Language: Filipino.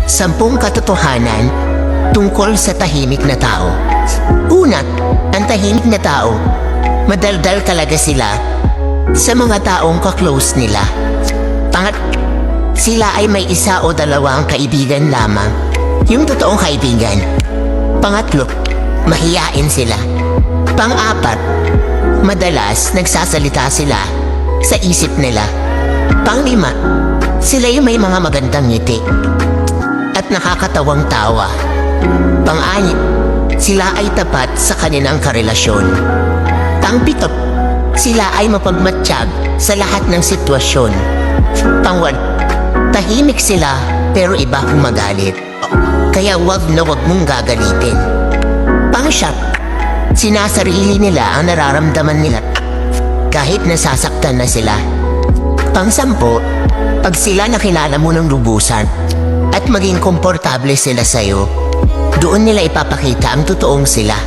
10 katotohanan tungkol sa tahimik na tao. Una, ang tahimik na tao, madaldal talaga sila sa mga taong ka-close nila. Sila ay may 1 o 2 kaibigan lamang, yung totoong kaibigan. Pangatlo, mahiyain sila. Pang-4, madalas nagsasalita sila sa isip nila. Pang-5, sila yung may mga magandang ngiti at nakakatawang tawa. Pang-6, sila ay tapat sa kanilang karelasyon. Pang-7, sila ay mapagmatsyag sa lahat ng sitwasyon. Pang-8, tahimik sila pero iba kung magalit. Kaya wag na wag mong gagalitin. Pang-7, sinasarili nila ang nararamdaman nila kahit nasasaktan na sila. Pang-10, pag sila nakilala mo ng lubusan at maging komportable sila sa'yo, doon nila ipapakita ang totoong sila.